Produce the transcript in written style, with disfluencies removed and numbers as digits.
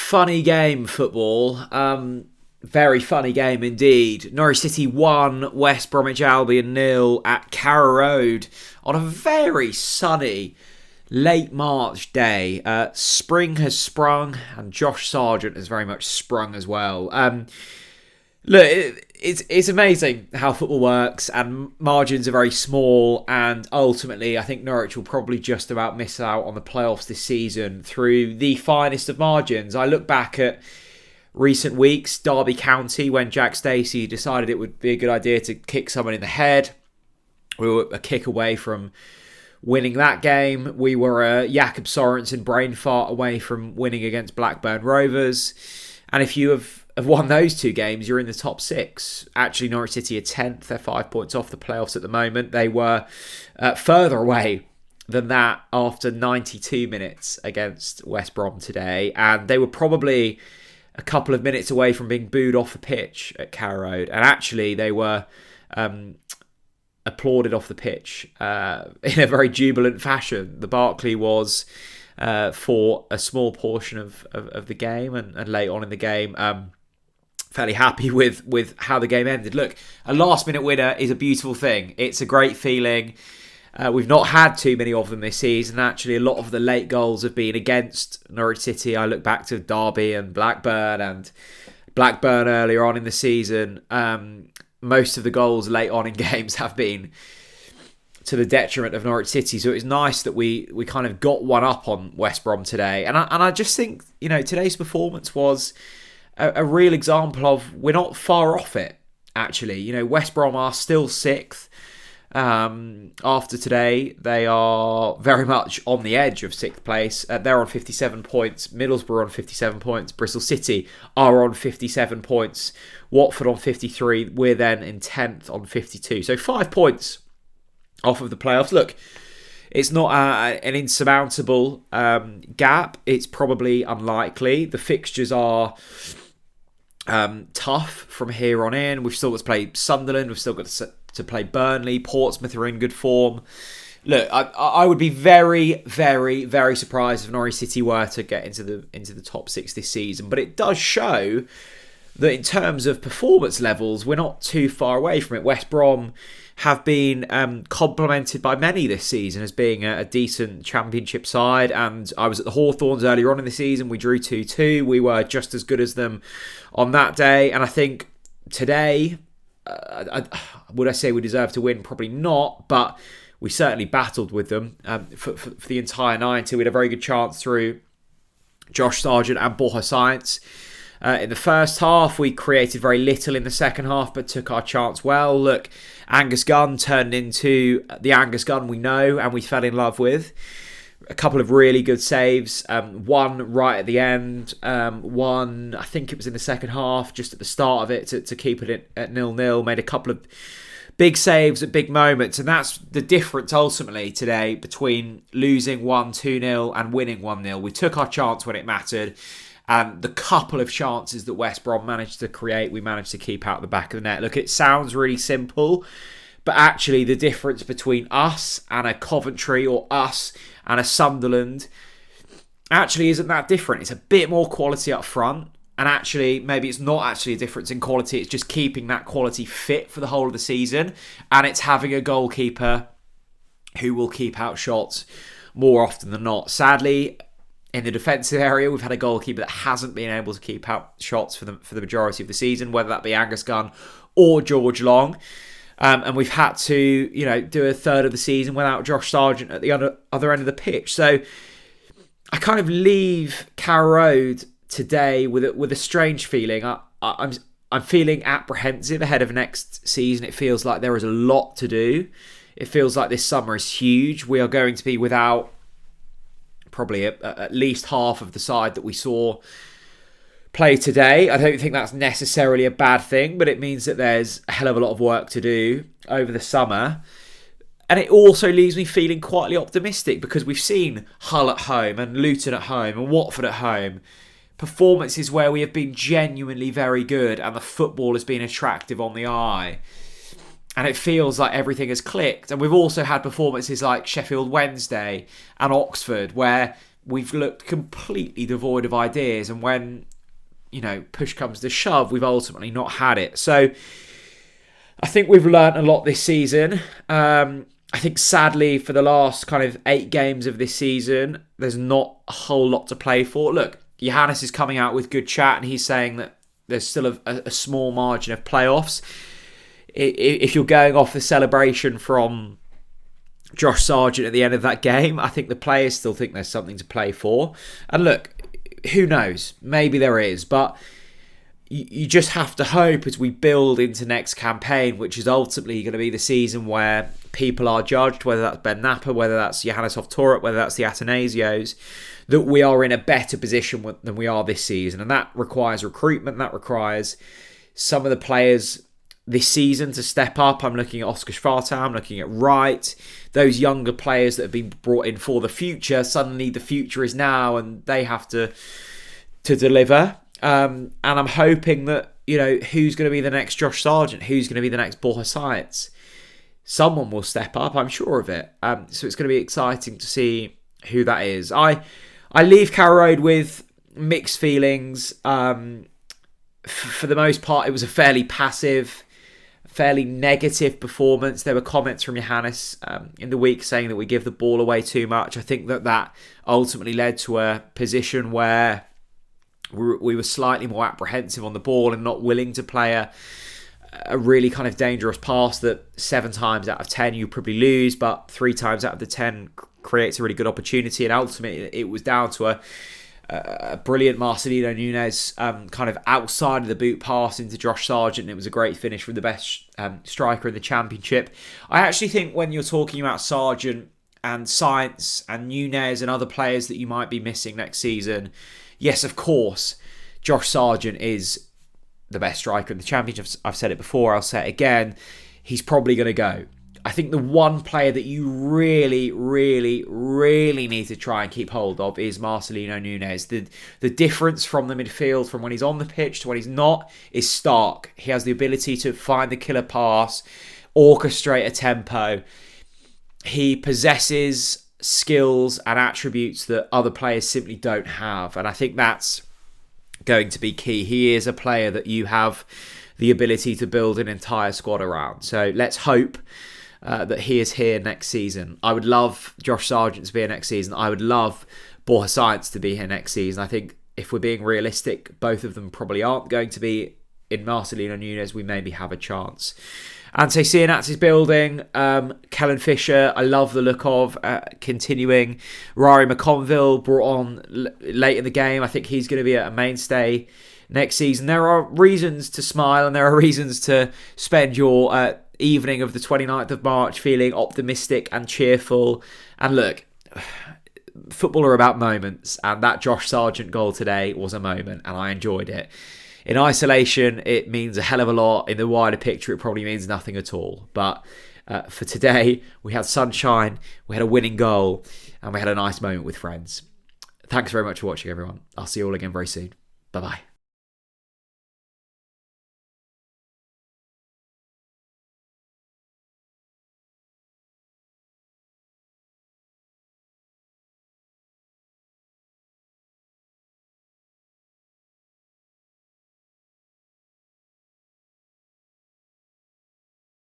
funny game, football. Very funny game indeed. Norwich City 1, West Bromwich Albion 0 at Carrow Road on a very sunny late March day. Spring has sprung and Josh Sargent has very much sprung as well. Look, it's amazing how football works, and margins are very small, and ultimately I think Norwich will probably just about miss out on the playoffs this season through the finest of margins. I look back at recent weeks, Derby County, when Jack Stacey decided it would be a good idea to kick someone in the head. We were a kick away from winning that game. We were a Jakob Sorensen brain fart away from winning against Blackburn Rovers. And if you have won those two games, you're in the top six. Actually, Norwich City are 10th. They're 5 points off the playoffs at the moment. They were further away than that after 92 minutes against West Brom today. And they were probably a couple of minutes away from being booed off the pitch at Carrow Road. And actually, they were applauded off the pitch in a very jubilant fashion. The Barclay was for a small portion of the game and late on in the game. Fairly happy with how the game ended. Look, a last-minute winner is a beautiful thing. It's a great feeling. We've not had too many of them this season. Actually, a lot of the late goals have been against Norwich City. I look back to Derby and Blackburn earlier on in the season. Most of the goals late on in games have been to the detriment of Norwich City. So it's nice that we kind of got one up on West Brom today. And I just think, today's performance was a real example of we're not far off it, actually. West Brom are still 6th. After today, they are very much on the edge of 6th place. They're on 57 points. Middlesbrough on 57 points. Bristol City are on 57 points. Watford on 53. We're then in 10th on 52. So 5 points off of the playoffs. Look, it's not an insurmountable gap. It's probably unlikely. The fixtures are tough from here on in. We've still got to play Sunderland. We've still got to play Burnley. Portsmouth are in good form. Look, I would be very, very, very surprised if Norwich City were to get into the top 6 this season. But it does show that in terms of performance levels, we're not too far away from it. West Brom have been complimented by many this season as being a decent championship side. And I was at the Hawthorns earlier on in the season. We drew 2-2. We were just as good as them on that day. And I think today, would I say we deserve to win? Probably not. But we certainly battled with them for the entire 90. We had a very good chance through Josh Sargent and Borja Science. In the first half, we created very little in the second half, but took our chance well. Look, Angus Gunn turned into the Angus Gunn we know and we fell in love with. A couple of really good saves. One right at the end. One, I think it was in the second half, just at the start of it, to keep it at 0-0. Made a couple of big saves at big moments. And that's the difference ultimately today between losing 1-2-0 and winning 1-0. We took our chance when it mattered. And the couple of chances that West Brom managed to create, we managed to keep out the back of the net. Look, it sounds really simple, but actually the difference between us and a Coventry or us and a Sunderland actually isn't that different. It's a bit more quality up front. And actually, maybe it's not actually a difference in quality. It's just keeping that quality fit for the whole of the season. And it's having a goalkeeper who will keep out shots more often than not. Sadly, in the defensive area, we've had a goalkeeper that hasn't been able to keep out shots for the majority of the season, whether that be Angus Gunn or George Long. And we've had to, do a third of the season without Josh Sargent at the other end of the pitch. So I kind of leave Carrow Road today with a strange feeling. I'm feeling apprehensive ahead of next season. It feels like there is a lot to do. It feels like this summer is huge. We are going to be without probably at least half of the side that we saw play today. I don't think that's necessarily a bad thing, but it means that there's a hell of a lot of work to do over the summer. And it also leaves me feeling quietly optimistic because we've seen Hull at home and Luton at home and Watford at home. Performances where we have been genuinely very good and the football has been attractive on the eye. And it feels like everything has clicked. And we've also had performances like Sheffield Wednesday and Oxford where we've looked completely devoid of ideas, and when push comes to shove, we've ultimately not had it. So I think we've learnt a lot this season. I think sadly for the last kind of 8 games of this season, there's not a whole lot to play for. Look, Johannes is coming out with good chat, and he's saying that there's still a small margin of playoffs. If you're going off the celebration from Josh Sargent at the end of that game, I think the players still think there's something to play for. And look, who knows? Maybe there is, but you just have to hope as we build into next campaign, which is ultimately going to be the season where people are judged, whether that's Ben Napper, whether that's Johannes Hoftorp, whether that's the Atanasios, that we are in a better position than we are this season. And that requires recruitment. That requires some of the players this season to step up. I'm looking at Oscar Schwartau, I'm looking at Wright, those younger players that have been brought in for the future. Suddenly the future is now, and they have to deliver. And I'm hoping that, who's going to be the next Josh Sargent? Who's going to be the next Borja Science? Someone will step up, I'm sure of it. So it's going to be exciting to see who that is. I leave Carrow Road with mixed feelings. For the most part, it was a fairly passive, fairly negative performance. There were comments from Johannes in the week saying that we give the ball away too much. I think that ultimately led to a position where we were slightly more apprehensive on the ball and not willing to play a really kind of dangerous pass that 7 times out of 10 you probably lose, but 3 times out of the 10 creates a really good opportunity. And ultimately it was down to a brilliant Marcelino Nunes kind of outside of the boot pass into Josh Sargent. It was a great finish from the best striker in the Championship. I actually think when you're talking about Sargent and Science and Nunes and other players that you might be missing next season, yes, of course, Josh Sargent is the best striker in the Championship. I've said it before, I'll say it again. He's probably going to go. I think the one player that you really, really, really need to try and keep hold of is Marcelino Nunes. The difference from the midfield, from when he's on the pitch to when he's not, is stark. He has the ability to find the killer pass, orchestrate a tempo. He possesses skills and attributes that other players simply don't have. And I think that's going to be key. He is a player that you have the ability to build an entire squad around. So let's hope that he is here next season. I would love Josh Sargent to be here next season. I would love Borja Science to be here next season. I think if we're being realistic, both of them probably aren't going to be. In Marcelino Nunes, we maybe have a chance. Ante Cianats is building. Kellen Fisher, I love the look of continuing. Rory McConville brought on late in the game. I think he's going to be a mainstay next season. There are reasons to smile and there are reasons to spend your evening of the 29th of March feeling optimistic and cheerful. And look, football are about moments, and that Josh Sargent goal today was a moment, and I enjoyed it. In isolation, it means a hell of a lot. In the wider picture, it probably means nothing at all. But for today, we had sunshine, we had a winning goal, and we had a nice moment with friends. Thanks very much for watching, everyone. I'll see you all again very soon. Bye-bye.